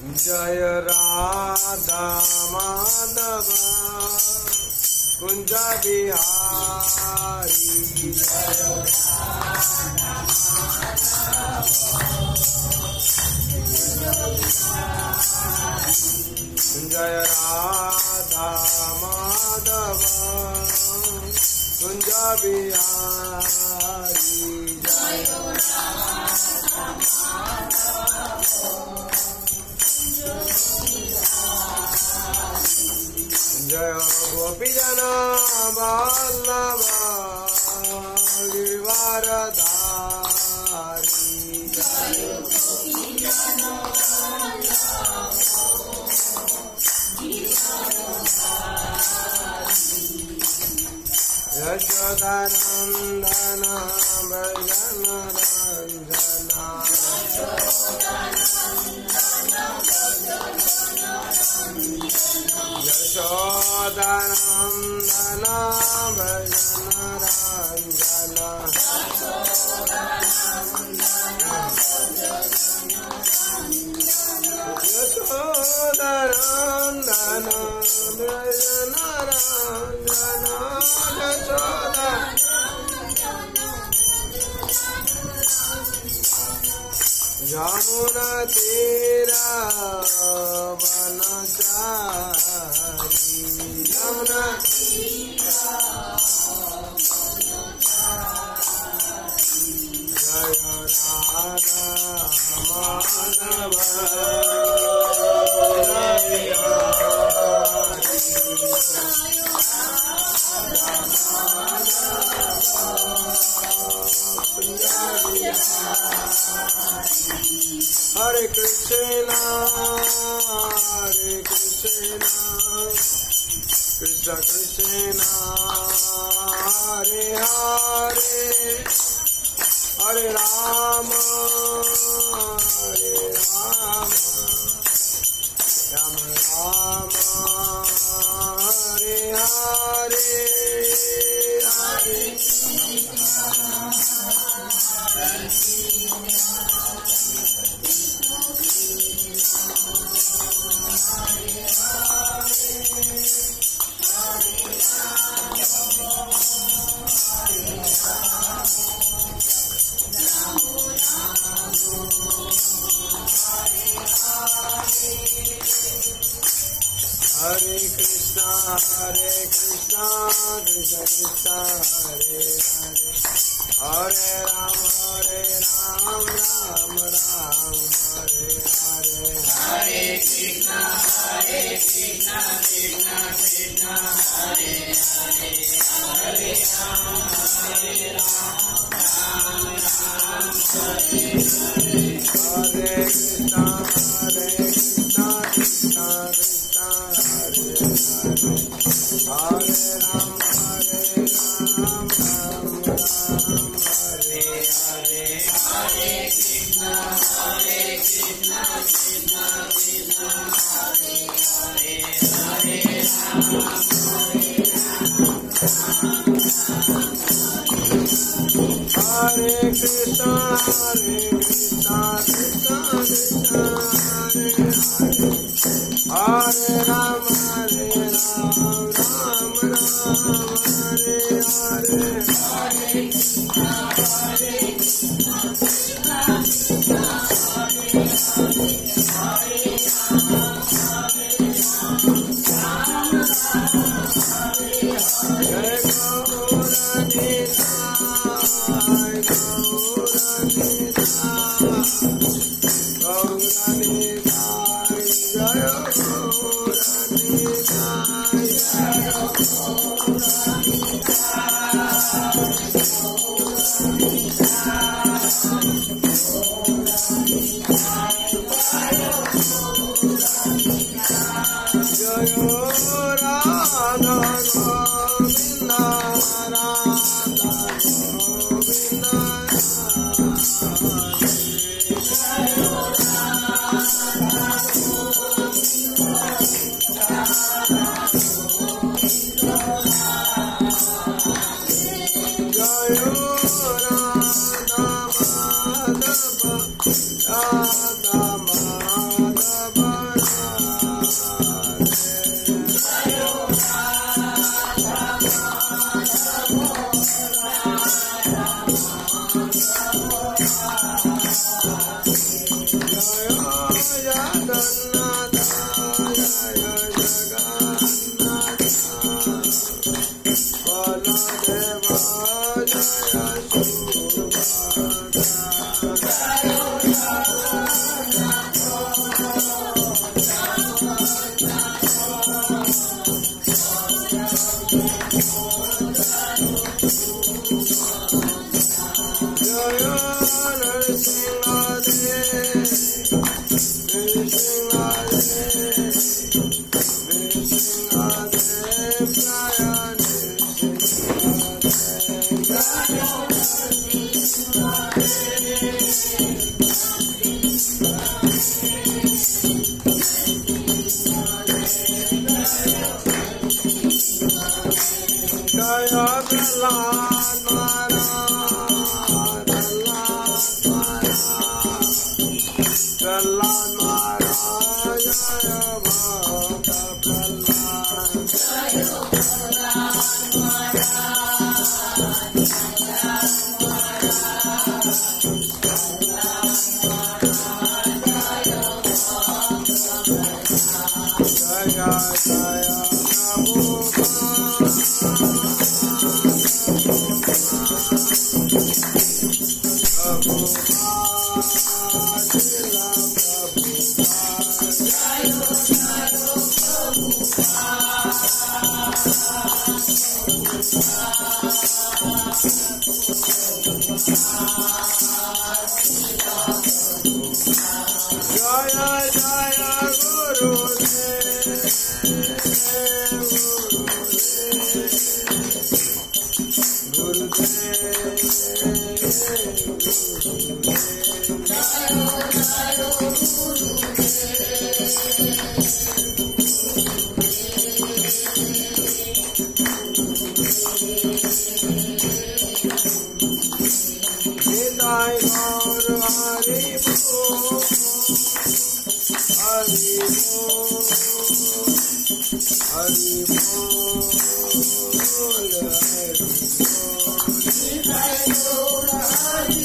जय राधा माधव कुंज बिहारी जय राधा माधव कुंज बिहारी जय गोपी जना वल्लभ गिरिवारधारी यशोदानंदन भजन रंजना यशोदानंदन भजन रंजना यशोदानंदन भजन रंजना यमुना तेरा वनचारी यमुना जय राधा माधव हरे कृष्णा कृष्ण कृष्णा हरे हरे हरे राम राम राम हरे हरे हरे हरे कृष्णा कृष्ण कृष्ण हरे हरे हरे राम राम राम हरे हरे हरे कृष्णा कृष्ण कृष्ण हरे हरे हरे राम राम राम हरे हरे हरे कृष्णा कृष्ण कृष्ण हरे हरे हरे राम राम हरे हरे हरे कृष्णा कृष्ण कृष्ण हरे हरे हरे राम हरे कृष्णा कृष्ण कृष्ण हरे हरे हरे राम राम हरे हरे हरे कृष्णा कृष्ण कृष्ण हरे हरे जय Radha जय जय गुरुदेव Nitai Gaur Hari Bol Hari Bol Hari Bol Nitai Gaur Hari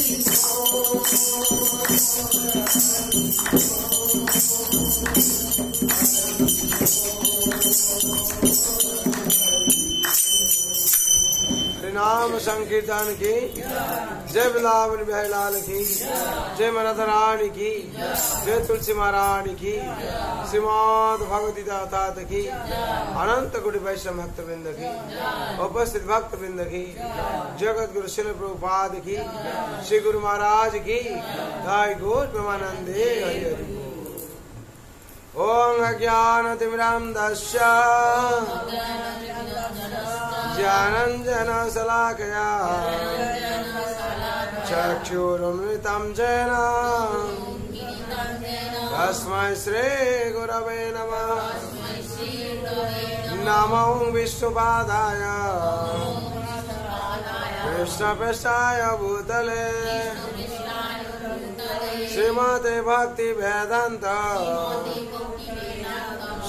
नाम संकीर्तन की जय वृंदावन बिहारी लाल की जय मनधराणी की जय तुलसी महारानी की श्रीमद भगवती दाता की अनंत कोटि वैष्णव भक्त वृंद की उपस्थित भक्त वृंद की जगत गुरु शिल प्रभुपाद की श्री गुरु महाराज की जय गौर प्रेमानंदे हरि हरि ओम अज्ञानतिमिरान्धस्य ज्ञानाञ्जन शलाकया चक्षुरुन्मिलितं येन तस्मै श्री गुरवे नमः नमो विष्णुपादाय कृष्णपृष्ठाय भूतले श्रीमते भक्ति वेदांत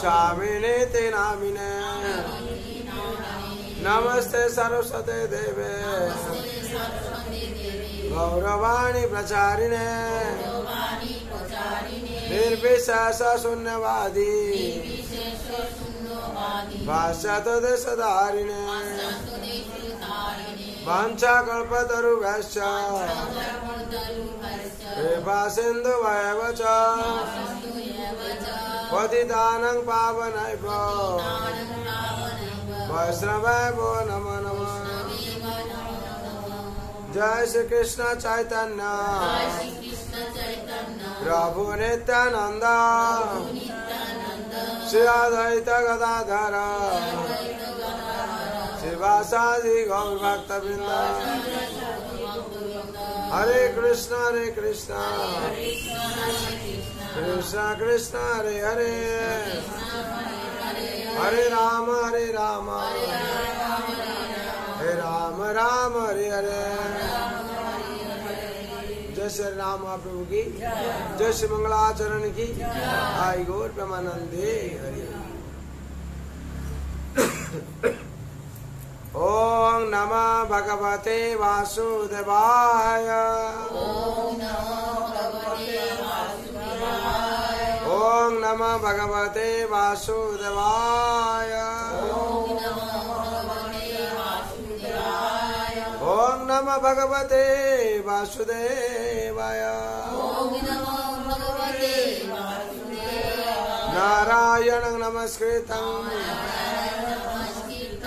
स्वामिनेति नामिने नमस्ते सरस्वते देवे गौरवाणी प्रचारिणे निर्विशेष शून्यवादी भाष्यतोदेशधारिणे वाञ्छाकल्पतरुभ्यश्च कृपा सिन्धुभ्येव च पतितानां पावनेभ्यो वैष्णवेभ्यो नमो नमः। जय श्री कृष्ण चैतन्य प्रभु नित्यानंद श्री अद्वैत गदाधर शिवासादि गौर भक्तवृंद। हरे कृष्ण कृष्ण कृष्ण हरे हरे हरे राम हरे राम राम हरे हरे। जय श्री राम महाप्रभु की जय श्री मंगलाचरण की आई गौर प्रेमानंदे हरि। ओम नमः भगवते वासुदेवाय ओम नमः भगवते वासुदेवाय ओम नमः भगवते वासुदेवाय नारायणं नमस्कृतं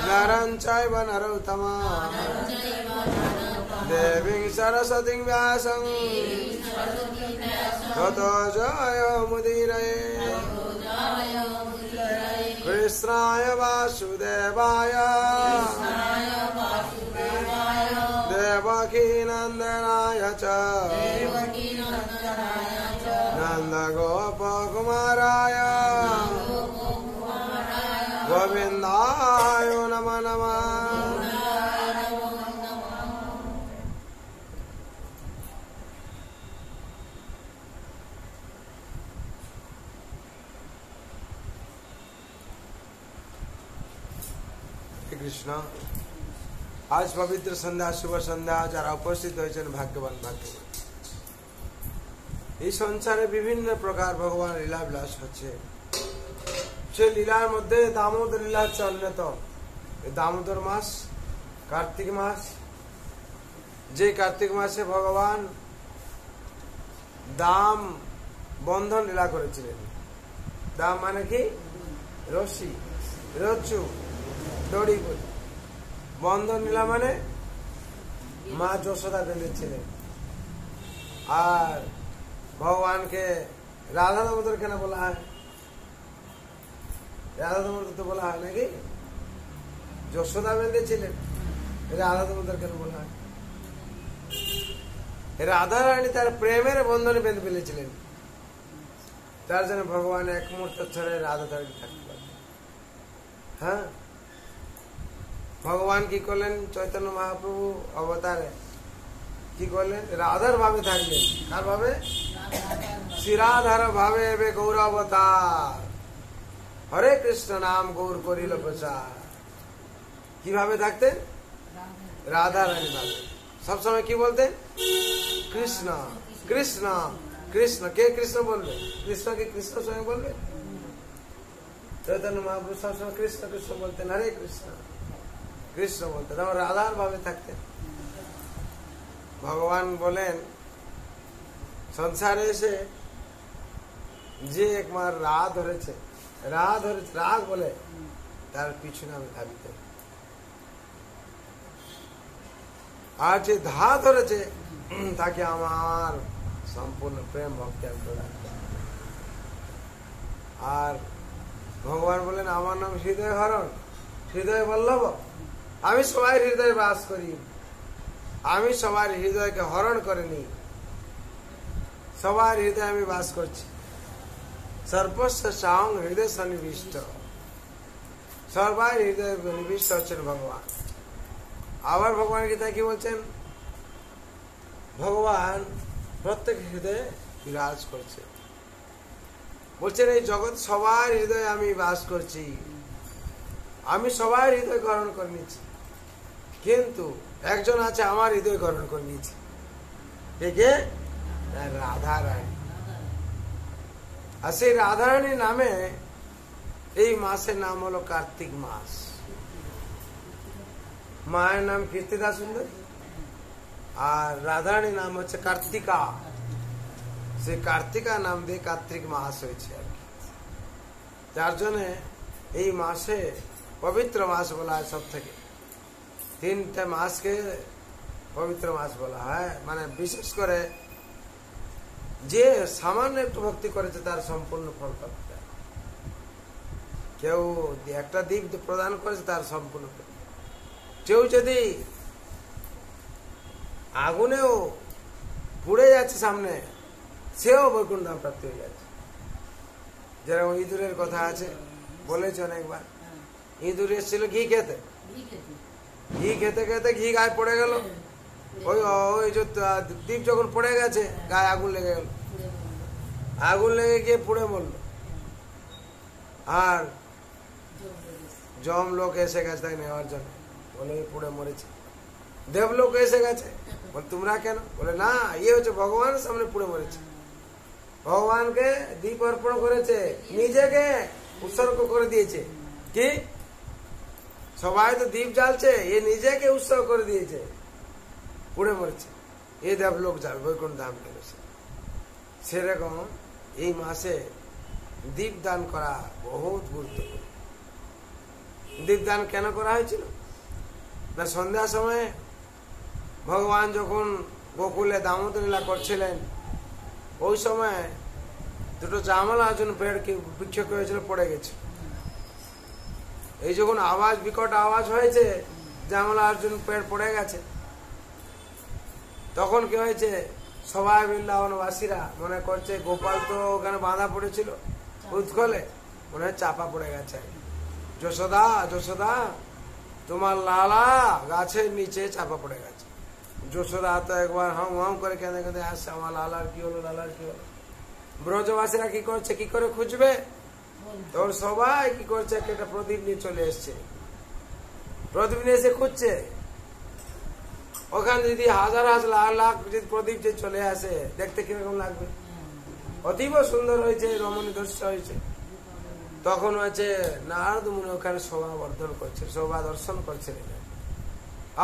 नरं चैव नरोत्तमं देवीं सरस्वतीं व्यासं ततो जयमुदीरये। कृष्णाय वासुदेवाय देवकी नंदनाय च नंदगोपकुमाराय गोविंदाय नमो नमः। कृष्ण आज पवित्र सन्ध्या शुभ सन्ध्या যারা উপস্থিত হয়েছেন ভাগ্যবান ভাগ্যবান। এই সংসারে বিভিন্ন প্রকার ভগবান লীলা বিলাস হচ্ছে। সেই লীলার মধ্যে দামোদর লীলা হচ্ছে অন্যতম। দামোদর মাস কার্তিক মাস, যে কার্তিক মাসে ভগবান দাম বন্ধন লীলা করেছিলেন। দাম মানে কি? রশি, রজ্জু, দড়ি। বন্ধন লীলা মানে মা যশোদা বেঁধেছিলেন আর ভগবানকে রাধা দামোদর কেন বলা হয়? রাধা দামোদর তো বলা হয় নাকি? যশোদা বেঁধেছিলেন, রাধা দামোদর কেন বলা হয়? রাধা রানী তার প্রেমের বন্ধনে বেঁধে ফেলেছিলেন, তার জন্য ভগবান এক মুহূর্ত ছাড়া রাধা রানী থাকতে পারেন। হ্যাঁ, ভগবান কি করলেন? চৈতন্য মহাপ্রভু অবতারে কি করলেন? রাধার ভাবে থাকলেন। কার ভাবে? শ্রীরাধার ভাবে এবে গৌরবতার, হরে কৃষ্ণ নাম গৌর করিল প্রচার। কিভাবে থাকতেন? রাধা রানী ভাবে। সবসময় কি বলতেন? কৃষ্ণ কৃষ্ণ কৃষ্ণ। কে কৃষ্ণ বলবে? কৃষ্ণকে কৃষ্ণ স্বয়ং বলবে? চৈতন্য মহাপ্রভু সবসময় কৃষ্ণ কৃষ্ণ বলতেন, হরে কৃষ্ণ কৃষ্ণ বলতেন, আমার রাধার ভাবে থাকতেন। ভগবান বলেন সংসারে এসে যে একবার রাগ ধরেছে, রাগ বলে তার পিছনে আমি ধাবিত, আর যে ধা ধরেছে তাকে আমার সম্পূর্ণ প্রেম ভক্তি আমি প্রদান করি। আর ভগবান বলেন আমার নাম হৃদয় হরণ, হৃদয় বল্লভ। আমি সবাই হৃদয়ে বাস করি, আমি সবার হৃদয়কে হরণ করে নিই, সবার হৃদয়ে আমি বাস করছি। সর্বস্ব সাং হৃদয় সন্নিবিষ্ট, সবার হৃদয় নিবিষ্ট হচ্ছেন ভগবান। আবার ভগবান গীতা কি বলছেন? ভগবান প্রত্যেক হৃদয়ে বিরাজ করছে, বলছেন এই জগৎ সবার হৃদয়ে আমি বাস করছি, আমি সবার হৃদয় গ্রহণ করে নিচ্ছি, কিন্তু একজন আছে আমার হৃদয় গ্রহণ করে নিয়েছে। কে? রাধা রানী। আর সেই রাধা রানীর নামে এই মাসের নাম হলো কার্তিক মাস। মায়ের নাম কীর্তিদা সুন্দরী, আর রাধা রানীর নাম হচ্ছে কার্তিকা। সেই কার্তিকা নাম দিয়ে কার্তিক মাস হয়েছে আর কি। যার জন্য এই মাসে পবিত্র মাস বলা হয়। সব থেকে 3টে মাসকে পবিত্র মাস বলা হয়। মানে বিশেষ করে যে সামান্য একটু ভক্তি করেছে তার সম্পূর্ণ ফল পাবে। কেউ একটা দীপ প্রদান করেছে তার সম্পূর্ণ, কেউ যদি আগুনেও পুড়ে যাচ্ছে সামনে, সেও বৈকুণ্ঠ ধাম প্রাপ্তি হয়ে যাচ্ছে। যেরকম ইঁদুরের কথা আছে, বলেছে অনেকবার। ইঁদুর এসেছিল ঘি খেতে, ঘি খেতে খেতে ঘি গায়ে পড়ে গেল। ওই যে দ্বীপ যখন পড়ে গেছে, গায়ে আগুন লেগে গেল, আগুন লেগে গিয়ে পুড়ে মরল। আর জম লোক এসে গেছে তাই নেওয়ার জন্য, বলে পুড়ে মরেছে। দেবলোক এসে গেছে, বলে তোমরা কেন? বলে না, ইয়ে হচ্ছে ভগবানের সামনে পুড়ে মরেছে। ভগবানকে দীপ অর্পণ করেছে, নিজেকে উৎসর্গ করে দিয়েছে। কি? সবাই তো দীপ জ্বালছে, এ নিজেকে উৎসর্গ করে দিয়েছে, পুড়ে মরেছে। এ দেবলোক যাবে, বৈকুণ্ঠ ধাম গেল। সেরকম এই মাসে দীপ দান করা বহুত গুরুত্বপূর্ণ। দীপ দান কেন করা হয়েছিল? না, সন্ধ্যার সময় ভগবান যখন গোকুলে দামোদর লীলা করছিলেন, ওই সময় দুটো জামলা জন্য পেড়কে বিক্ষেপ হয়েছিল, পড়ে গেছে। এই যখন আওয়াজ, বিকট আওয়াজ হয়েছে, জামলা অর্জুন পেড় পড়ে গেছে, তখন কি হয়েছে? সবাই বৃন্দাবনবাসীরা মনে করছে গোপাল তো ওখানে বাঁধা পড়েছিল উৎকলে, মনে হয় চাপা পড়ে গেছে। যশোদা, যশোদা, তোমার লালা গাছের নিচে চাপা পড়ে গেছে। যশোদা তো একবার হাম হাম করে কেঁদে কেঁদে আসছে, আমার লালার কি হলো, লালার কি হলো। ব্রজবাসীরা কি করছে, কি করে খুঁজবে? তোর সবাই কি করছে, একটা প্রদীপ নিয়ে চলে এসছে, প্রদীপ নিয়ে এসে খুঁজছে। ওখানে যদি হাজার হাজার লাখ লাখ যদি প্রদীপ যে চলে আসে, দেখতে কিরকম লাগবে? অতীব সুন্দর হয়েছে, রমণী দৃশ্য হয়েছে। তখন হয়েছে নারদ মুনি ওখানে শোভা বর্ধন করছে, শোভা দর্শন করছে।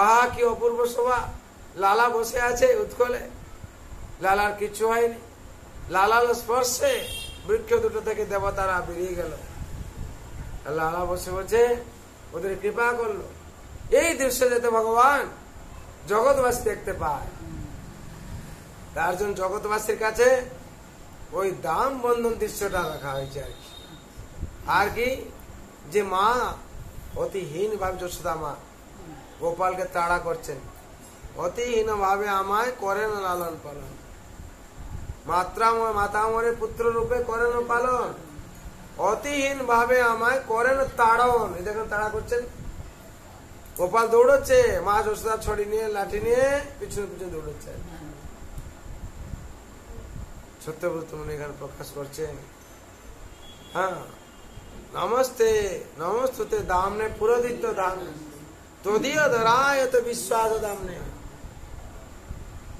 আহা, কি অপূর্ব শোভা! লালা বসে আছে উৎকলে, লালার কিছু হয়নি। লালার স্পর্শে বৃক্ষ দুটো থেকে দেবতারা বেরিয়ে গেল। লালা বসে বসে ওদের কৃপা করলো। এই দৃশ্য যাতে ভগবান জগৎবাসী দেখতে পায়, তার জন্য জগৎবাসীর কাছে ওই দাম বন্ধন দৃশ্যটা রাখা হয়েছে আর কি। আর কি যে মা অতিহীন ভাবে যশোদা মা গোপালকে তাড়া করছেন, অতিহীন ভাবে আমায় করেন লালন পালন, মাতামরের পুত্র রূপে করেন পালন, অতিহীন ভাবে আমায় করেন তাড়ন। এই দেখেন তাড়া করছেন, গোপাল দৌড়চ্ছে, মা যশোদা ছড়ি নিয়ে লাঠি নিয়ে পিছনে পিছনে দৌড়চ্ছে। সত্যব্রত মুনি এখানে প্রকাশ করছেন, হ্যাঁ, নমস্তে নমস্তুতে দামনে পুরোদিত্য দামনে তদীয় ধরায়ত বিশ্বাস দামনে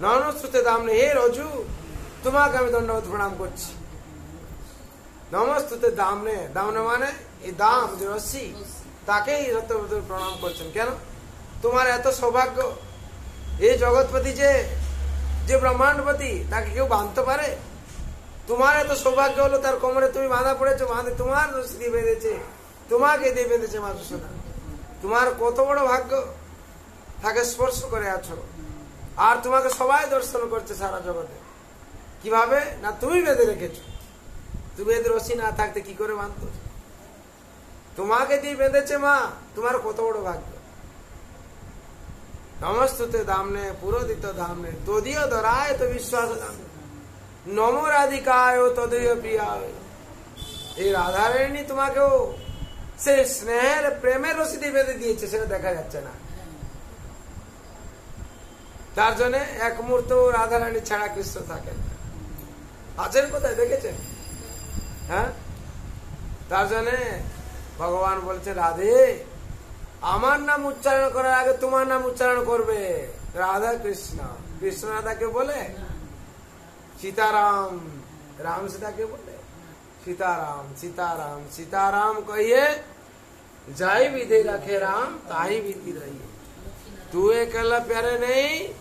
নমস্তুতে দামনে। হে রজু, তোমাকে আমি দণ্ডবত প্রণাম করছি। নমস্তুতে দামনে, দামনে মানে এই দাম যে রশ্মি, তাকেই সত্যব্রত প্রণাম করছেন। কেন? তোমার এত সৌভাগ্য, এই জগৎপতি যে ব্রহ্মাণ্ডপতি, তাকে কেউ বাঁধতে পারে? তোমার এত সৌভাগ্য হলো, তার কোমরে তুমি বাঁধা পড়েছো, বাঁধে তোমার রশি দিয়ে বেঁধেছে, তোমাকে দিয়ে বেঁধেছে মা যশোদা। তোমার কত বড় ভাগ্য, তাকে স্পর্শ করে আছো, আর তোমাকে সবাই দর্শন করছে সারা জগতে। কিভাবে না? তুমি বেঁধে রেখেছো। তুমি এদের রশি না থাকতে কি করে বাঁধত? তোমাকে দিয়ে বেঁধেছে মা, তোমার কত বড় ভাগ্য। নমস্তুতে দামনে পুরোদিত দামনে তদীয় ধরায় তো বিশ্বাস দামনে নম রাধিকায় তদীয় প্রিয়ায়। এই রাধারানী তোমাকেও সে স্নেহের প্রেমের রশি দিয়ে বেঁধে দিয়েছে, সেটা দেখা যাচ্ছে না। তার জন্য এক মুহূর্ত রাধারানী ছাড়া কৃষ্ণ থাকেন, আছেন কোথায় দেখেছেন? হ্যাঁ, তার জন্য ভগবান বলছে, রাধে আমার নাম উচ্চারণ করার আগে তোমার নাম উচ্চারণ করবে। রাধা কৃষ্ণ, কৃষ্ণ রাধাকে বলে সীতারাম, রাম सीता के बोले सीताराम सीताराम सीताराम कहिए, जाई विधि रखे राम ताही विधि रहिए। तू अकेला प्यारे नहीं,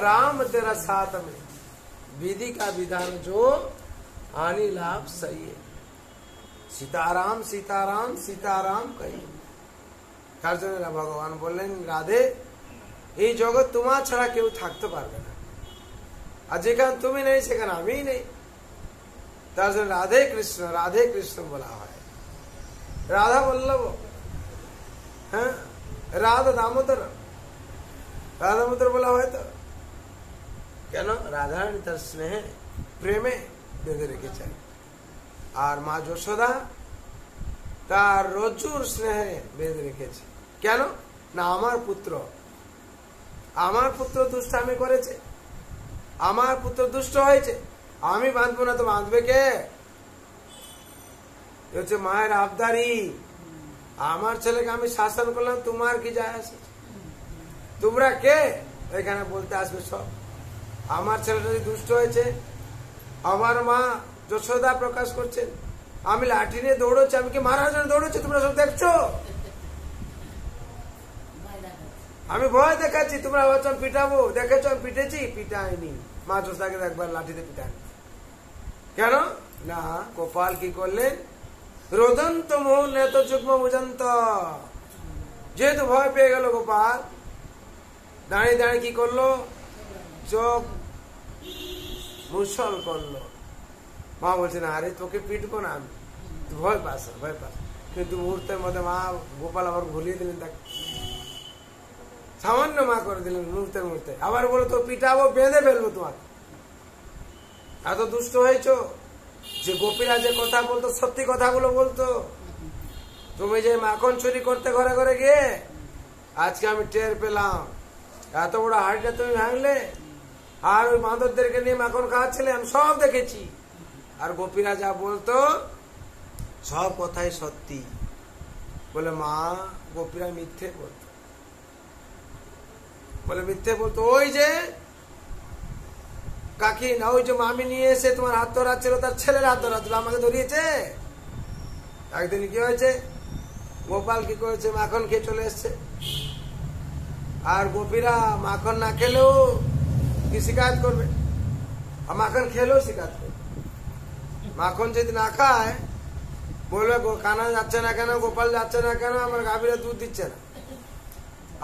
राम तेरा साथ में, विधि का विधान जो हानि लाभ सही है। सीताराम सीताराम सीताराम कहिए। তার জন্য ভগবান বললেন, রাধে এই জগৎ তোমার ছাড়া কেউ থাকতে পারবে না, আর যেখানে তুমি নেই সেখানে আমি নেই। তার জন্য রাধে কৃষ্ণ বলা হয়। রাধা বল্লভ, হ্যাঁ, রাধা দামোদর বলা হয়। তো কেন? রাধারানী তার স্নেহে প্রেমে বেঁধে রেখেছেন, আর মা যশোদা তার রজ্জুর স্নেহে বেঁধে রেখেছে। কেন না? আমার পুত্র দুষ্টামি করেছে, আমার পুত্র দুষ্ট হয়েছে, আমি বাঁধবো না তো বাঁধবে কে? হচ্ছে মায়ের আবদারি। আমার ছেলেকে আমি শাসন করলাম, তোমার কি যায় আসে? তোমরা কে এখানে বলতে আসবে? সব আমার ছেলেটা যদি দুষ্ট হয়েছে, আমার মা যশোদা প্রকাশ করছেন, আমি লাঠি নিয়ে দৌড়চ্ছি, আমি কি মারার জন্য দৌড়চ্ছি? তোমরা সব দেখছো, আমি ভয় দেখাচ্ছি, তোমরা ভাবছো আমি পিটাবো। দেখেছো আমি পিটেছি? পিটাইনি। মা যশোদাকে একবার লাঠিতে পিটান। কেন না? গোপাল কি করলেন? রোদন্ত মোহন নেত যুগ্ম বুঝন্ত, যেহেতু ভয় পেয়ে গেল গোপাল, দাঁড়িয়ে দাঁড়িয়ে কি করলো? চোখ মুসল করলো। মা বলছে, না আরে তোকে পিটবো না আমি, ভয় পাস। কিন্তু মুহূর্তের মধ্যে মা গোপাল আবার ভুলিয়ে দিলেন, তাকে সামান্য মা করে দিলেন মুহূর্তে। আবার বলো তো পিটাবো, বেঁধে ফেলবো তোমাকে। এত দুষ্ট হয়েছো যে গোপীরা যে কথা বলতো সত্যি কথাগুলো বলতো। তুমি যে মাখন চুরি করতে ঘরে ঘরে গিয়ে, আজকে আমি টের পেলাম, এত বড় হাড়িটা তুমি ভাঙলে, আর ওই বাঁদরদেরকে নিয়ে মাখন খাওয়াচ্ছিলে, আমি সব দেখেছি। আর গোপীরা যা বলতো সব কথাই সত্যি। বলে মা, গোপীরা মিথ্যে বলতো। বলে মিথ্যে বলতো, ওই যে কাকি না, ওই যে মামি নিয়ে এসে তোমার হাত ধরাচ্ছিল, তার ছেলের হাত ধরাচ্ছিল, আমাকে ধরিয়েছে। একদিন কি হয়েছে? গোপাল কি করেছে? মাখন খেয়ে চলে এসছে। আর গোপীরা মাখন না খেলেও কি শিকায়ত করবে, আর মাখন খেলেও শিকায়ত করবে। মাখন যদি না খায় বলবে কানা যাচ্ছে না কেন, গোপাল যাচ্ছে না কেন, আমার গাভীরা দুধ দিচ্ছে না।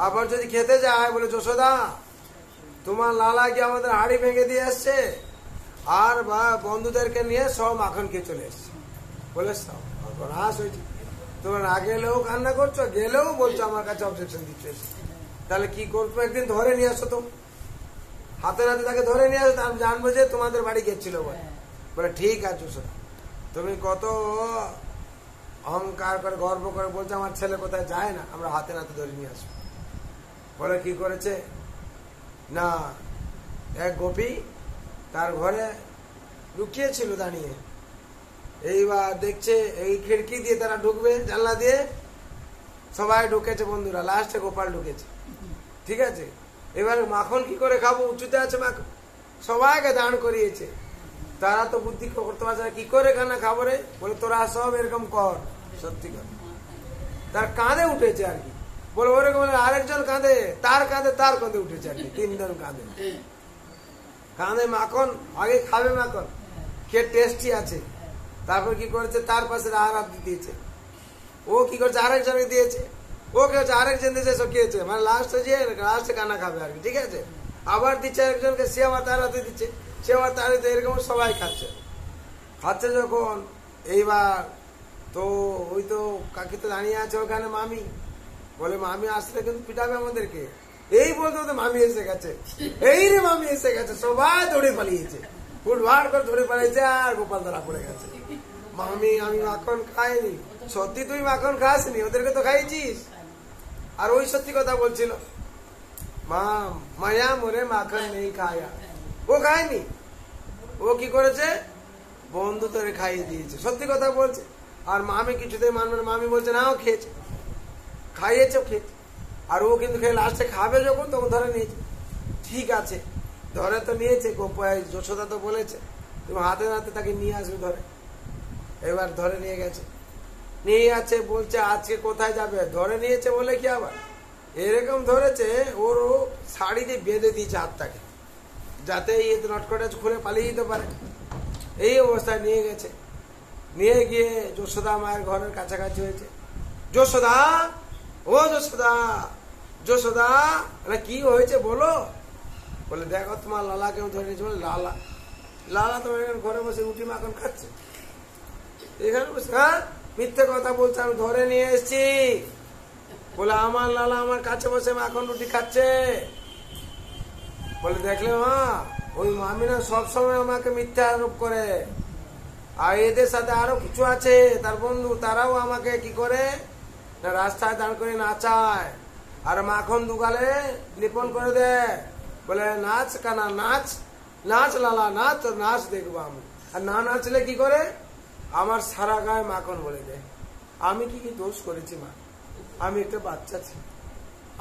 আবার যদি খেতে যায় বলে, যশোদা তোমার লালা কি আমাদের হাড়ি ভেঙে দিয়ে আসছে, আর বা বন্ধুদেরকে নিয়ে সব মাখন খেয়ে চলে এসছে। বলে সর্বনাশ হয়েছে, তোমরা না গেলেও কান্না করছো, গেলেও বলছো আমার কাছে অবজেকশন দিচ্ছে। তাহলে কি করবো, একদিন ধরে নিয়ে আসো, তো হাতে নাতে তাকে ধরে নিয়ে আসো, আমি জানবো যে তোমাদের বাড়ি গেছিল। বলে ঠিক আছে যশোদা, তুমি কত অহংকার করে গর্ব করে বলছো আমার ছেলে কোথায় যায় না, আমরা হাতে নাতে ধরে নিয়ে আসবো। বলে কি করেছে না, এক গোপী তার ঘরে লুকিয়েছিল দাঁড়িয়ে, এইবার দেখছে এই খিড়কি দিয়ে তারা ঢুকবে, জানলা দিয়ে সবাই ঢুকেছে বন্ধুরা, লাস্টে গোপাল ঢুকেছে। ঠিক আছে, এবার মাখন কি করে খাবো, উঁচুতে আছে মাখন, সবাইকে দাঁড় করিয়েছে। তারা তো বুদ্ধি করতে পারছে না, কি করে খানা খাবো রে। বলে তোরা সব এরকম কর, সত্যি কর। তার কাঁধে উঠেছে আর কি, বলে ওরকম আরেকজন কাঁধে, তার কাঁধে উঠেছে আর কি, তিনজন কাঁধে কাঁধে মাখন। আগে খাবে মাখন, কে টেস্টি আছে। তারপর কি করেছে, তার পাশে আর হাত দিয়েছে, ও কি করছে আরেকজনকে দিয়েছে, ও কি হচ্ছে আরেকজন দিয়েছে, সব খেয়েছে, মানে লাস্টে কানা খাবে আর কি। ঠিক আছে, আবার দিচ্ছে একজনকে, সে আবার তার হাতে দিচ্ছে, সে আবার তার হাতে, এরকম সবাই খাচ্ছে। যখন এইবার তো ওই তো কাকি তো দাঁড়িয়ে আছে ওখানে, মামি বলে মামি আসলে কিন্তু পিটাবে আমাদেরকে। এই বলতে বলতে মামি এসে গেছে, এই রে মামি এসে গেছে, সবাই দৌড়ে পালিয়েছে, ফুটভাট করে দৌড়ে পালিয়েছে, আর গোপাল ধরা পড়ে গেছে। মামি আমি মাখন খাইনি। সত্যি তুই মাখন খাসনি, ওদেরকে তো খাইছিস। আর ওই সত্যি কথা বলছিল, মায়া মোরে মাখন নেই খায়া, ও খায়নি। ও কি করেছে, বন্ধু তোরে খাইয়ে দিয়েছে, সত্যি কথা বলছে। আর মামি কিছুতেই মানবে না, মামি বলছে না ও খেয়েছে, খাইয়েছে, খেয়েছে। আর ও কিন্তু খেয়ে লাস্টে খাবে যখন, তখন ধরে নিয়েছে। ঠিক আছে, ধরে তো নিয়েছে, গোপাল যশোদা তো বলেছে তুমি হাতে হাতে তাকে নিয়ে আসবে ধরে। এবার ধরে নিয়ে গেছে, নিয়ে যাচ্ছে, বলছে আজকে কোথায় যাবে। ধরে নিয়েছে বলে কি আবার এরকম ধরেছে, ওর শাড়ি দিয়ে বেঁধে দিয়েছে হাতটাকে, যাতে এই নটকটা খুলে পালিয়ে যেতে পারে। এই অবস্থায় নিয়ে গেছে, নিয়ে গিয়ে যশোদা মায়ের ঘরের কাছাকাছি হয়েছে। যশোদা, ও যশোদা, যশোদা, কি হয়েছে বলো। বলে দেখো তোমার লালা কেউ ধরে নিয়েছে। বলে লালা, লালা তোমার এখানে ঘরে বসে রুটি মাখন খাচ্ছে, এখানে বসে। হ্যাঁ, মিথ্যে কথা বলছে, আমি ধরে নিয়ে এসছি। বলে আমার লালা আমার কাছে বসে মাখন রুটি খাচ্ছে। বলে দেখলে মা, ওই মামিনা সবসময় আমাকে মিথ্যা আরোপ করে, আর এদের সাথে আরো কিছু আছে তার বন্ধু, তারাও আমাকে কি করে না রাস্তায় দাঁড় করে নাচায়, আর মাখন দুগালে লিপন করে দেয়। বলে নাচ কানা, নাচ নাচ লালা, নাচ, নাচ দেখবো আমি। আর না নাচলে কি করে, আমার সারা গায়ে মাখন বলে দেয়। আমি কি কি দোষ করেছি মা, আমি একটা বাচ্চা ছিল,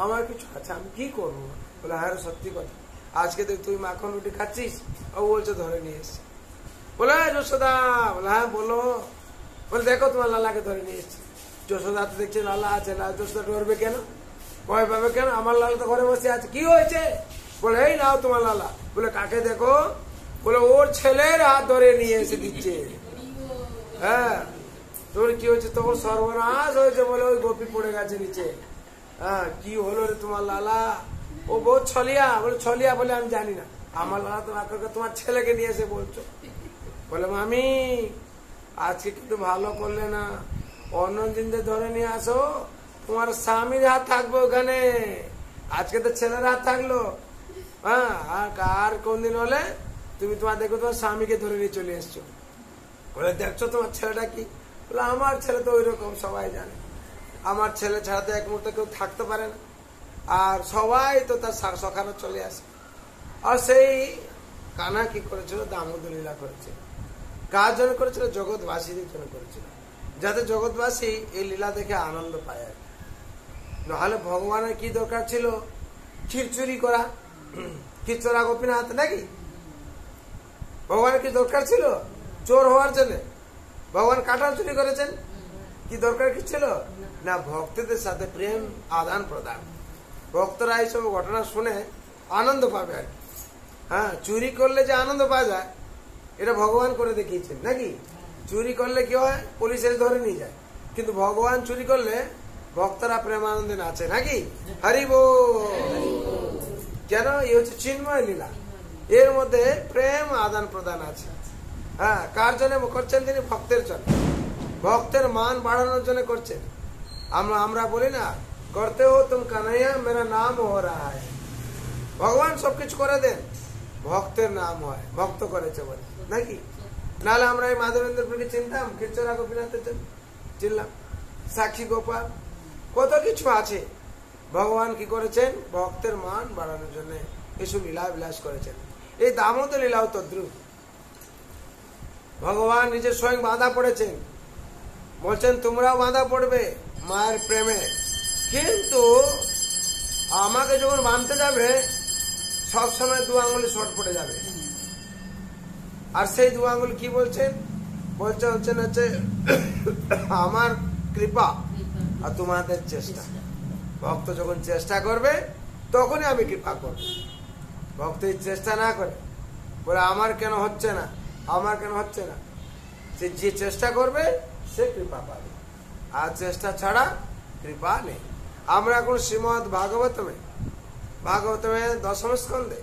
আমার কিছু আছে, আমি কি করবো। বলে হ্যাঁ সত্যি কথা, আজকে দেখ তুই মাখন রুটি খাচ্ছিস, ও বলছে ধরে নিয়ে এসছি। বলে যশোদা, বলে হ্যাঁ বলো। বলে দেখো তোমার লালাকে ধরে নিয়ে এসছি। যশোদা তো দেখছে লালা আছে, যশোদা ডরবে কেন, ভয় পাবে কেন, আমার লালা তো ঘরে বসে আছে, কি হয়েছে। বলে এই নাও তোমার লালা। বলে কাকে দেখো। বলে ওর ছেলের হাত ধরে নিয়ে এসে দিচ্ছে। হ্যাঁ, তোর কি হয়েছে, তখন সর্বনাশ হয়েছে। বলে ওই গোপী পড়ে গেছে নিচে। হ্যাঁ, কি হলো রে তোমার লালা, ও বহুত ছলিয়া। বলে ছলিয়া বলে আমি জানি না, আমার লালা তোমার ছেলেকে নিয়ে এসে বলছো। বলে মামি আজকে কিন্তু ভালো করলে না, অন্য দিন ধরে নিয়ে আসো, তোমার স্বামীর হাত থাকবে ওখানে, আজকে তো ছেলের হাত থাকলো। হ্যাঁ, আর কোন দিন হলে তুমি তোমার দেখো তোমার স্বামীকে ধরে নিয়ে চলে এসছো। বলে দেখছো তোমার ছেলেটা কি। বলে আমার ছেলে তো ওই রকম, সবাই জানে আমার ছেলে ছাড়া তো এক মুহূর্তে কেউ থাকতে পারে না, আর সবাই তো তার সখানো চলে আসে। আর সেই কানা কি করেছিল, দামোদর লীলা করেছিল। কার জন্য করেছিল, জগৎবাসীদের জন্য করেছিল, যাতে জগৎবাসী এই লীলা দেখে আনন্দ পায়। আর নাহলে ভগবানের কি দরকার ছিল ক্ষীর চুরি করা, ক্ষীর চোরা গোপীনাথ নাকি, ভগবানের কি দরকার ছিল চোর হওয়ার জন্য। ভগবান কাঁঠাল চুরি করেছেন, কি দরকার কি ছিল না, ভক্তদের সাথে প্রেম আদান প্রদান, ভক্তরা এইসব ঘটনা শুনে আনন্দ পাবে আর কি। হ্যাঁ, চুরি করলে যে আনন্দ পাওয়া যায় এটা ভগবান করে দেখিয়েছেন নাকি। চুরি করলে কি হয়, পুলিশ এসে ধরে নিয়ে যায়, কিন্তু ভগবান চুরি করলে ভক্তরা প্রেমানন্দে নাচে নাকি। হরি বল। কেন, এই হচ্ছে চিন্ময় লীলা। এর মধ্যে প্রেম আদান প্রদান আছে। হ্যাঁ, কার জন্য করছেন? তিনি ভক্তের জন্য, ভক্তের মান বাড়ানোর জন্য করছেন। আমরা বলি না, করতে হো তুম কানাইয়া মেরা নাম হো রাহা হ্যায়। ভগবান সবকিছু করে দেন, ভক্তের নাম হয়, ভক্ত করেছে বলে নাকি? নাহলে আমরা এই মাধবেন্দ্রপুরকে চিনতাম? কীর্তনা গোপীনাথের জন্য চিনলাম, সাক্ষী গোপাল, কত কিছু আছে। ভগবান কি করেছেন? ভক্তের মান বাড়ানোর জন্য কিছু লীলা বিলাস করেছেন। এই দামোদর লীলাও তদ্রুপ। ভগবান নিজে স্বয়ং বাঁধা পড়েছেন, বলছেন তোমরাও বাঁধা পড়বে মায়ের প্রেমে, কিন্তু আমাকে যখন বাঁধতে যাবে সবসময় দু আঙুলে শর্ট পড়ে যাবে। আর সেই দু আঙুল কি বলছেন? বলছেন হচ্ছে আমার কৃপা আর তোমাদের চেষ্টা। ভক্ত যখন চেষ্টা করবে তখনই আমি কৃপা করব। ভক্ত চেষ্টা না করে বলে আমার কেন হচ্ছে না, আমার কেন হচ্ছে না, সে যে চেষ্টা করবে সে কৃপা পাবে, আর চেষ্টা ছাড়া কৃপা নেই। আমরা এখন শ্রীমদ্ ভাগবতমে দশম স্কন্ধে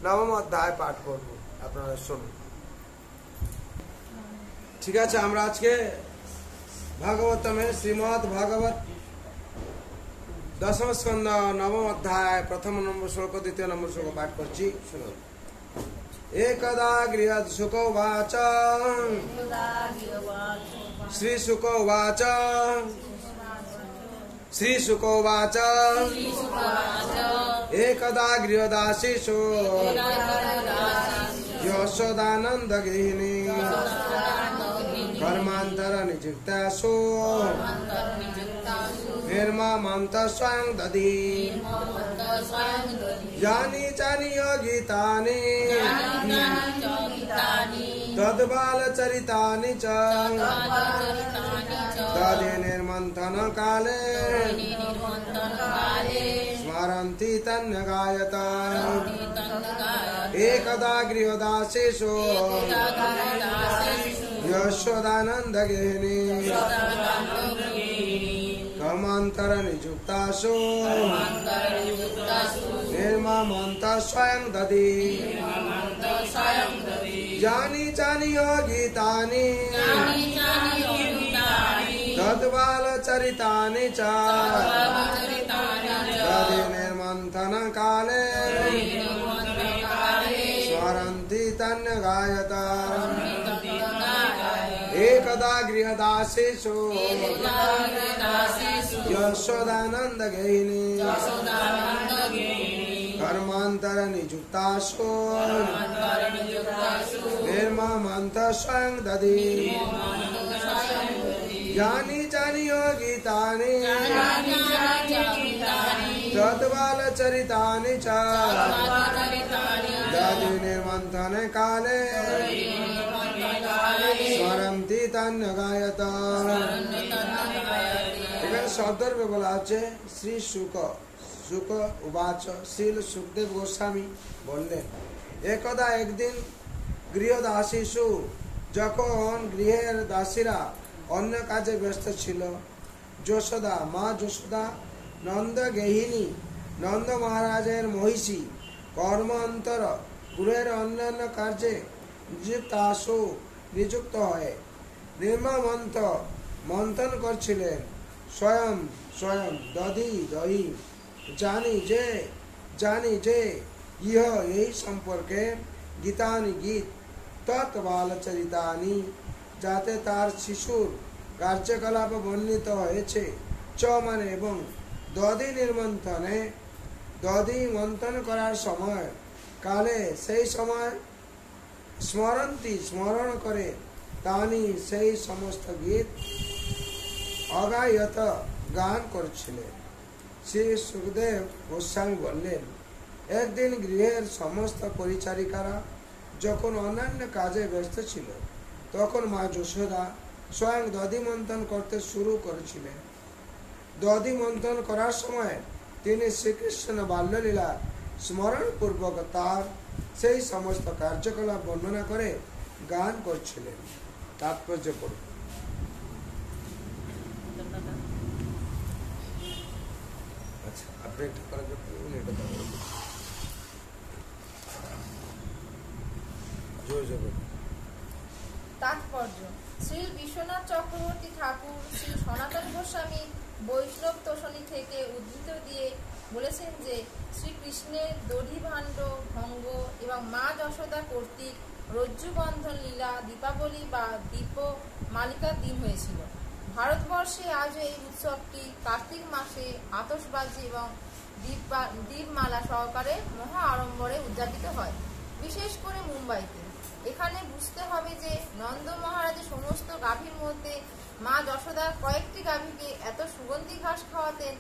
নবম অধ্যায় পাঠ করব, আপনারা শুনুন। ঠিক আছে, আমরা আজকে ভাগবতমে শ্রীমদ্ ভাগবত দশম স্কন্ধ নবম অধ্যায় প্রথম নম্বর শ্লোক দ্বিতীয় নম্বর শ্লোক পাঠ করছি, শুনুন। একদা গৃহৎ শুক উবাচ, শ্রী শুক উবাচ, শ্রী শুক উবাচ, একদা গৃহদাসীষু যশোদানন্দ গৃহিণী কর্মান্তর নিযুক্তাসু निर्मामंत स्वयं दधी यानी चानी गीतानि तद्बाल चरितानि च तदे निर्मंथन काले स्मरन्ति तन्नगायत एकदा गृहदासीषु यशोदानंद गृहिणी कर्मांतर निजुक्तासु निर्मामंत स्वयं दधी जानी चानी गीतानि तद्बाल चरितानि च तदे निर्मंथन काले स्मरन्ति तन्नगायत एकदा गृहदासीषु यशोदानंद गृहिणी कर्मांतर निजुक्तासु निर्मामंत स्वयं दधी यानी चानी गीतानि तद्बाल चरितानि च तदे निर्मंथन काले স্মরন্তি তন্নগায়ত। এখানে সদর্ভে বলা আছে শ্রী শুক উবাচ, শ্রীল সুখদেব গোস্বামী বললেন, একদা একদিন গৃহদাসীষু, যখন গৃহের দাসীরা অন্য কাজে ব্যস্ত ছিল, যশোদা মা যশোদা নন্দ গেহিনী নন্দ মহারাজের মহিষী কর্মান্তর গৃহের অন্যান্য কার্যে নিযুক্তাসু নিযুক্ত হয়ে নির্মামন্ত মন্থন করছিলেন, স্বয়ং স্বয়ং দধি দহি জানি যে ইহ এই সম্পর্কে গীতানি গীত তৎ বালচরিতানি, যাতে তার শিশুর কার্যকলাপ বর্ণিত হয়েছে, চ মানে এবং দধি নির্মন্থনে দধি মন্থন করার সময় কালে সেই সময় স্মরন্তি স্মরণ করে তানি সেই সমস্ত গীত অগায়ত গান করছিলেন। শ্রী সুখদেব গোস্বামী বললেন, একদিন গৃহের সমস্ত পরিচারিকারা যখন অন্যান্য কাজে ব্যস্ত ছিল, তখন মা যশোদা স্বয়ং দধি মন্থন করতে শুরু করেছিলেন। দধি মন্থন করার সময় তিনি শ্রীকৃষ্ণ বাল্যলীলা স্মরণ পূর্বক তার সেই সমস্ত কার্যকলাপ বর্ণনা করে গান করছিলেন। তাৎপর্য পড়ুন। আচ্ছা, আপনি তাৎপর্য: শ্রী বিশ্বনাথ চক্রবর্তী ঠাকুর শ্রী সনাতন গোস্বামী বৈষ্ণব তোষণী থেকে উদ্ধৃত দিয়ে বলেছেন যে শ্রীকৃষ্ণের দধিভাণ্ড ভঙ্গ এবং মা যশোদা কর্তৃক রজ্জুবন্ধন লীলা দীপাবলি বা দীপমালিকার দিন হয়েছিল। ভারতবর্ষে আজও এই উৎসবটি কার্তিক মাসে আতশবাজি এবং দীপমালা সহকারে মহা আড়ম্বরে উদযাপিত হয়, বিশেষ করে মুম্বাইতে। এখানে বুঝতে হবে যে নন্দ মহারাজের সমস্ত গাভীর মধ্যে মা যশোদা কয়েকটি গাভীকে এত সুগন্ধি ঘাস খাওয়াতেন,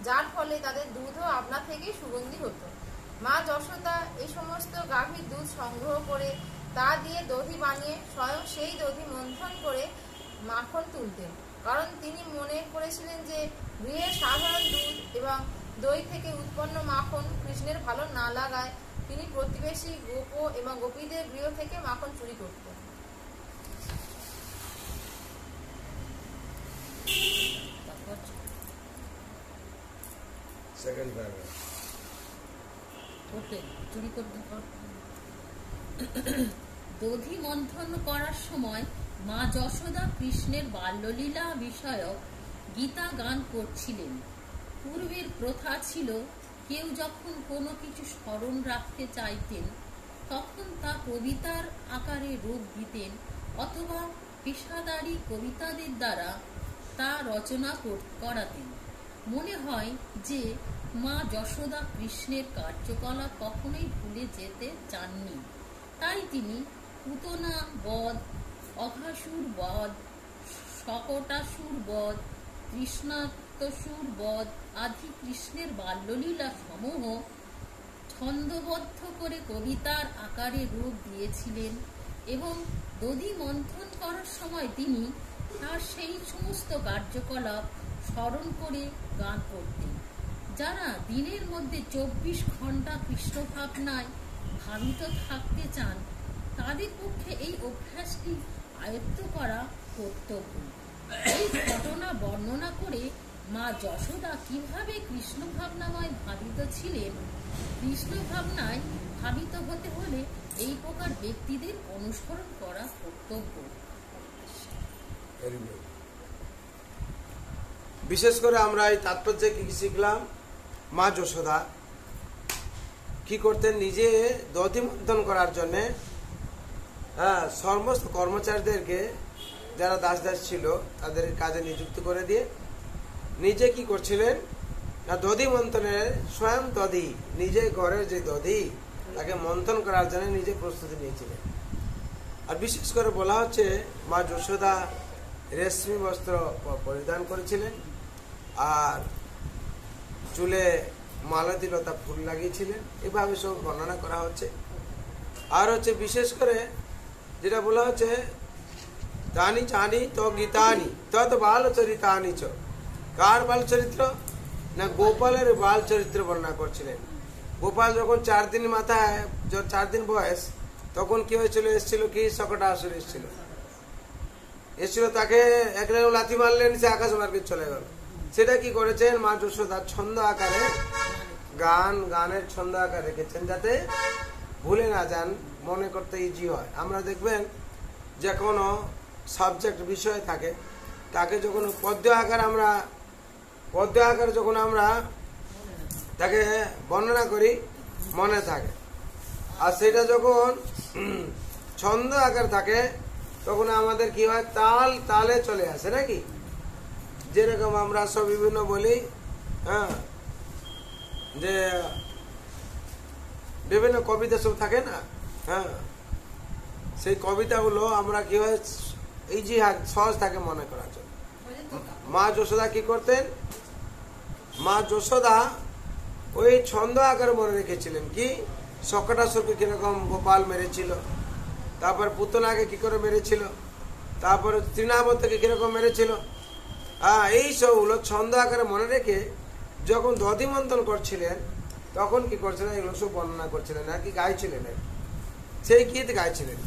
যার ফলে তাদের দুধও আপনা থেকেই সুগন্ধি হতো। মা যশোদা এই সমস্ত গাভীর দুধ সংগ্রহ করে তা দিয়ে দধি বানিয়ে স্বয়ং সেই দধি মন্থন করে মাখন তুলতেন, কারণ তিনি মনে করেছিলেন যে গৃহের সাধারণ দুধ এবং দই থেকে উৎপন্ন মাখন কৃষ্ণের ভালো না লাগায় তিনি প্রতিবেশী গোপ এবং গোপীদের গৃহ থেকে মাখন চুরি করতেন। দধি মন্থন করার সময় মা যশোদা কৃষ্ণের বাল্যলীলা বিষয়ক গীতা গান করছিলেন। পূর্বের প্রথা ছিল, কেউ যখন কোনো কিছু স্মরণ রাখতে চাইতেন তখন তা কবিতার আকারে রূপ দিতেন অথবা পেশাদারী কবিতাদের দ্বারা তা রচনা করাতেন। মনে হয় যে মা যশোদা কৃষ্ণের কার্যকলাপ কখনোই ভুলে যেতে চাননি, তাই তিনি পুতনা বধ, অঘাসুর বধ, শকটাসুর বধ, তৃষ্ণার্তসুর বধ আদি কৃষ্ণের বাল্যলীলা সমূহ ছন্দবদ্ধ করে কবিতার আকারে রূপ দিয়েছিলেন এবং দধি মন্থন করার সময় তিনি তার সেই সমস্ত কার্যকলাপ স্মরণ করে গান করতেন। যারা দিনের মধ্যে 24 ঘন্টা কৃষ্ণ ভাবনায় ভাবিত থাকতে চান তাদের পক্ষে এই অভ্যাসটি আয়ত্ত করা কর্তব্য। এই ঘটনা বর্ণনা করে মা যশোদা কিভাবে কৃষ্ণ ভাবনাময় ভাবিত ছিলেন। কৃষ্ণ ভাবনায় ভাবিত হতে হলে এই প্রকার ব্যক্তিদের অনুসরণ করা কর্তব্য। বিশেষ করে আমরা এই তাৎপর্যে কি শিখলাম, মা যশোদা কি করতেন, নিজে দধি মন্থন করার জন্য সমস্ত কর্মচারীদেরকে যারা দাস দাস ছিল তাদের কাজে নিযুক্ত করে দিয়ে নিজে কি করছিলেন না, দধি মন্থনের স্বয়ং দধি নিজে ঘরের যে দধি তাকে মন্থন করার জন্য নিজে প্রস্তুতি নিয়েছিলেন। আর বিশেষ করে বলা হচ্ছে মা যশোদা রেশমি বস্ত্র পরিধান করেছিলেন আর চুলে মালতী লতা ফুল লাগিয়েছিলেন, এভাবে সব বর্ণনা করা হচ্ছে। আর হচ্ছে বিশেষ করে যেটা বলা হচ্ছে, তানি চানি তো গীতানি তত বাল চরিতানি চ। কার বাল চরিত্র না, গোপালের বাল চরিত্র বর্ণনা করছিলেন। গোপাল যখন 4 দিন মাথায় 4 দিন বয়স, তখন কি হয়েছিল, এসেছিল কি শকটাসুর এসেছিল, তাকে একলা লাথি মারলেন, সে আকাশ মার্গে চলে গেল। সেটা কি করেছেন মা যশোদা ছন্দ আকারে গানের ছন্দ আকারে রেখেছেন, যাতে ভুলে না যান, মনে করতে ইজি হয়। আমরা দেখবেন যে কোনো সাবজেক্ট বিষয় থাকে তাকে যখন পদ্য আকারে যখন আমরা তাকে বর্ণনা করি মনে থাকে, আর সেটা যখন ছন্দ আকার থাকে তখন আমাদের কি হয়, তালে চলে আসে নাকি। যেরকম আমরা সব বিভিন্ন বলি, যে বিভিন্ন কবিতা সব থাকে না, সেই কবিতাগুলো আমরা কি হয় ইজি সহজ থাকে মনে করার জন্য। মা যশোদা কি করতেন, মা যশোদা ওই ছন্দ আকারে মনে রেখেছিলেন কি, শকটাসুরকে কিরকম গোপাল মেরেছিল, তারপর পুতনাকে কি করে মেরেছিল, তারপর তৃণাবতকে কিরকম মেরেছিল, এই সবগুলো ছন্দ আকারে মনে রেখে যখন দধি মন্থন করছিলেন তখন কি করছিলেন, এগুলো সব বর্ণনা করছিলেন আর কি গাইছিলেন, সেই গীত গাইছিলেন।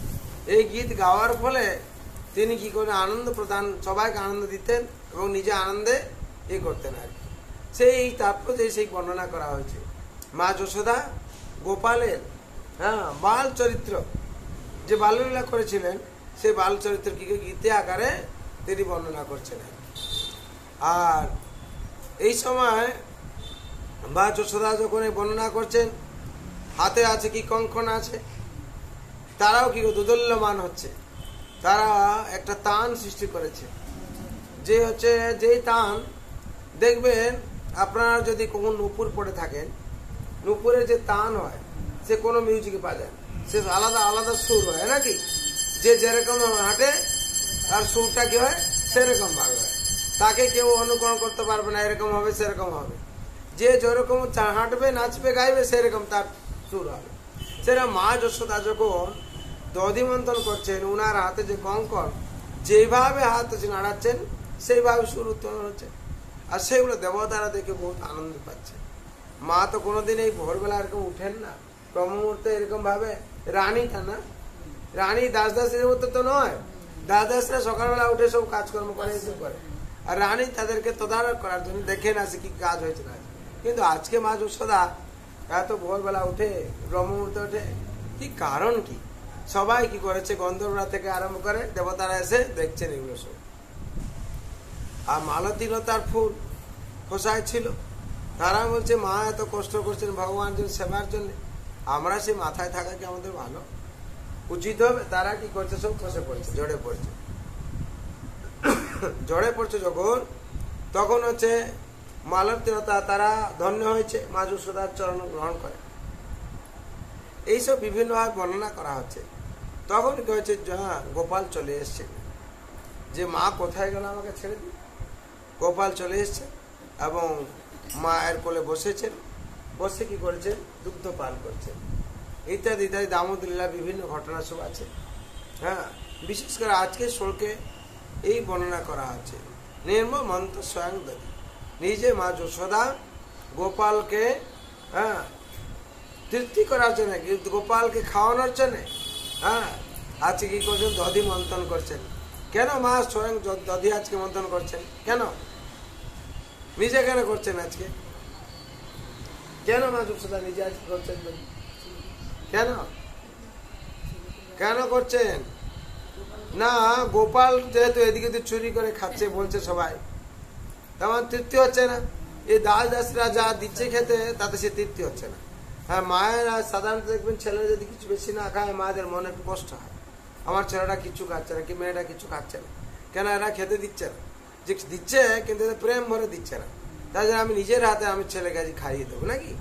এই গীত গাওয়ার ফলে তিনি কি করে আনন্দ প্রদান, সবাইকে আনন্দ দিতেন এবং নিজে আনন্দে করতেন আর কি। সেই তাৎপর্য সেই বর্ণনা করা হয়েছে। মা যশোদা গোপালের বাল চরিত্র যে বাল্যলীলা করেছিলেন সেই বাল চরিত্রকে গীতে আকারে তিনি বর্ণনা করছেন। আর এই সময় মা যশোদা যখন বর্ণনা করছেন, হাতে আছে কি কঙ্কন আছে, তারাও কি দোদল্যমান হচ্ছে। তারা একটা তান সৃষ্টি করেছে, যে হচ্ছে যেই তান দেখবেন আপনারা যদি কখন নূপুর পড়ে থাকেন, নূপুরের যে তান হয় সে কোনো মিউজিকে বাজায়, সে আলাদা আলাদা সুর হয় নাকি, যে যেরকম হাঁটে তার সুরটা কি হয় সেরকম ভাবে হয়, তাকে কেউ অনুকরণ করতে পারবে না, এরকম হবে সেরকম হবে, যে যেরকম হাঁটবে নাচবে গাইবে সেরকম তার সুর হবে। সেটা মা যশোদা যখন দধি মন্থন করছেন, উনার হাতে যে কঙ্কন যেভাবে হাত নাড়াচ্ছেন সেইভাবে সুর উত্তোলন হচ্ছে, আর সেগুলো দেবতারা দেখে বহুত আনন্দ পাচ্ছে। মা তো কোনোদিন এই ভোরবেলা এরকম উঠেন না, ব্রহ্মমুহূর্তে এরকম ভাবে, রানীটা না, রানী দাস দাসের মতো তো নয়, দাস দাসরা সকালবেলা উঠে সব কাজকর্ম করে এসব করে, আর রানী তাদেরকে তদারক করার জন্য দেখে না সে কি কাজ হয়েছে না। কিন্তু আজকে মা যশোদা এত ভোরবেলা উঠে ব্রহ্মমুহূর্তে উঠে, কি কারণ কি, সবাই কি করেছে, গন্ধর্বরা থেকে আরম্ভ করে দেবতারা এসে দেখছেন এগুলো সব। আর মালতীলতার ফুল খোসায় ছিল, তারা বলছে মা এত কষ্ট করছেন ভগবান সেবার জন্য, আমরা সে মাথায় থাকা কি আমাদের ভালো উচিত হবে? তারা কি করছে, সব খসে পড়ছে, জড়ে পড়ছে। জড়ে পড়ছে যখন, তখন হচ্ছে মালতীলতা তারা ধন্য হয়েছে, মা যশোদার চরণ গ্রহণ করে, এইসব বিভিন্নভাবে বর্ণনা করা হচ্ছে। তখন কি হয়েছে, গোপাল চলে এসছে, যে মা কোথায় গেল আমাকে ছেড়ে দিন। গোপাল চলে এসছে এবং মায়ের কোলে বসেছেন, বসে কি করেছেন, দুগ্ধ পান করছেন, ইত্যাদি ইত্যাদি দামোদর লীলা বিভিন্ন ঘটনা সব আছে। হ্যাঁ, বিশেষ করে আজকে শ্লোকে এই বর্ণনা করা হচ্ছে, নির্মল মন্ত্র স্বয়ং দধি, নিজে মা যশোদা গোপালকে তৃপ্তি করার জন্য, গোপালকে খাওয়ানোর জন্য আজকে কি করছেন, দধি মন্থন করছেন। কেন মা স্বয়ং দধি আজকে মন্থন করছেন, কেন নিজে কেন করছেন আজকে, কেন মা যশোদা নিজে আজকে করছেন, কেন কেন করছেন না? গোপাল যেহেতু এদিকে চুরি করে খাচ্ছে বলছে সবাই, তেমন তৃপ্তি হচ্ছে না। এই দাস দাসরা যা দিচ্ছে খেতে, তাতে সে তৃপ্তি হচ্ছে না। হ্যাঁ, মায়েরা সাধারণত দেখবেন ছেলেরা যদি কিছু বেশি না খায়, মায়েদের মনে একটু কষ্ট হয়, আমার ছেলেটা কিছু খাচ্ছে না, কি মেয়েটা কিছু খাচ্ছে না, কেন এরা খেতে দিচ্ছে না, যে দিচ্ছে কিন্তু প্রেম ভরে দিচ্ছে না, তার জন্য আমি নিজের হাতে আমি ছেলেকে আজ খাইয়ে দেবো নাকি।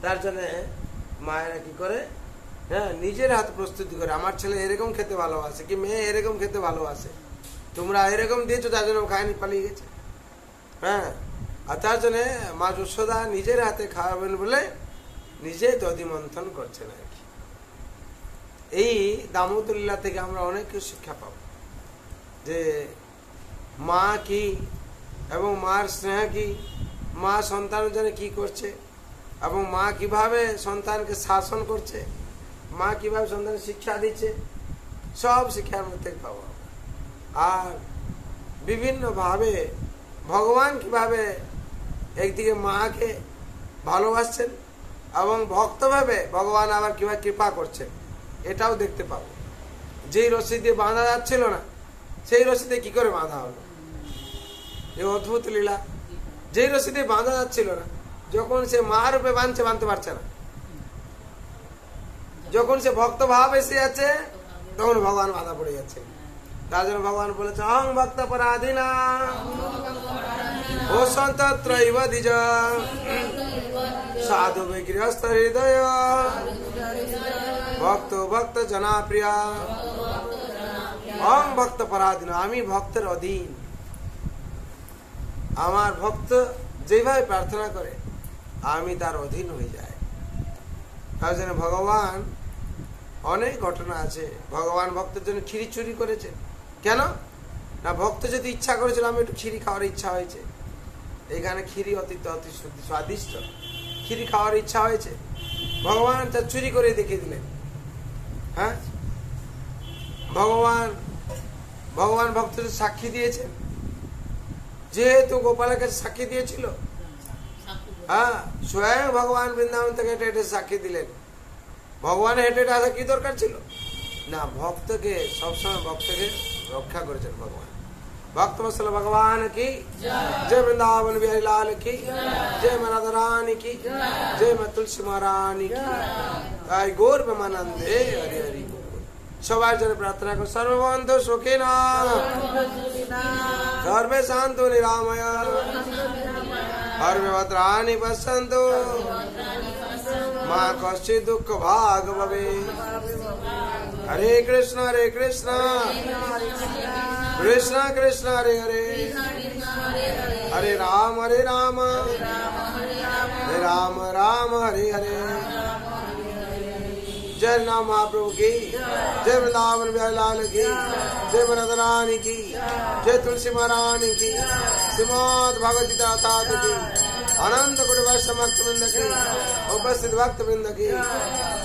তার জন্য মায়েরা কি করে, হ্যাঁ, নিজের হাতে প্রস্তুতি করে, আমার ছেলে এরকম খেতে ভালোবাসে, কি মেয়ে এরকম খেতে ভালোবাসে, তোমরা এরকম দিয়েছো, তার জন্য খায়নি, পালিয়ে গেছে। হ্যাঁ, আর তার জন্য মা যশোদা নিজের হাতে খাওয়াবেন বলে নিজে দধি মন্থন করছেন আর কি। এই দামোদর লীলা থেকে আমরা অনেক কিছু শিক্ষা পাবো, যে মা কি এবং মার স্নেহ কি, মা সন্তানের জন্য কি করছে, এবং মা কিভাবে সন্তানকে শাসন করছে, মা কিভাবে সন্তানকে শিক্ষা দিচ্ছে, সব শিক্ষার মধ্যে পাবো। আর বিভিন্নভাবে ভগবান কিভাবে একদিকে মাকে ভালোবাসছেন এবং ভক্তভাবে ভগবান আবার কিভাবে কৃপা করছেন, এটাও দেখতে পাবো। যেই রশি দিয়ে বাঁধা যাচ্ছিল না, সেই রশিতে কি করে বাঁধা হলো, এই অদ্ভুত লীলা। যেই রশি দিয়ে বাঁধা যাচ্ছিল না, যখন সে মা রূপে বাঁধতে পারছে না, যখন সে ভক্ত ভাব এসে যাচ্ছে, তখন ভগবান বাধা পড়ে যাচ্ছে। তার জন্য ভগবান বলেছে, অহং ভক্ত পরাধীনা ও সন্তত্রৈব দ্বিজ সাধু বিগৃহস্থ হৃদয় ভক্ত ভক্ত জনাপ্রিয়া। অহং ভক্ত পরাধীনা, আমি ভক্তের অধীন, আমার ভক্ত যেভাবে প্রার্থনা করে আমি তার অধীন হয়ে যাই। তার জন্য ভগবান অনেক ঘটনা আছে, ভগবান ভক্তের জন্য ক্ষীরি চুরি করেছেন। কেন না, ভক্ত যদি ইচ্ছা করেছিল আমি একটু ক্ষীরি খাওয়ার ইচ্ছা হয়েছে, এখানে ক্ষীরি অতি স্বাদিষ্ট, ক্ষীরি খাওয়ার ইচ্ছা হয়েছে, ভগবান তা চুরি করে দেখিয়ে দিলেন। হ্যাঁ, ভগবান ভক্তদের সাক্ষী দিয়েছেন, যেহেতু গোপালের কাছে সাক্ষী দিয়েছিল, হ্যাঁ, স্বয়ং ভগবান বৃন্দাবন থেকে হেঁটে হেঁটে সাক্ষী দিলেন। ভগবান হেঁটে হেঁটে আসা কি দরকার ছিল, না ভক্তকে সবসময় ভক্তকে রক্ষা করেছেন ভগবান। भक्तवत्सल भगवान की जय, वृंदावन बिहारी लाल की जय, राधा रानी की जय, तुलसी महारानी की जय, गौर प्रेमानंदे हरि हरि। सबाई जन प्रार्थना को सर्वबंधु सुखिना सर्वे शांतो निरामय सर्वे भद्राणि पश्यन्तु मा कश्चित् दुःख भाग भवेत्। हरे कृष्ण कृष्ण कृष्ण हरे हरे, हरे राम राम हरे हरे। जय नाम महाप्रभु की जय, वृंदावन बिहारी लाल की जय, राधा रानी की जय, तुलसी महारानी की श्रीमद् भगवद गीता की अनंत कोटि वैष्णव भक्त वृंद की उपस्थित भक्त वृंद की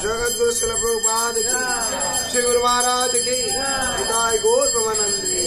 जगत गुरु श्रील प्रभुपाद की श्री गुरु महाराज की जय, गौर प्रेमानंद की।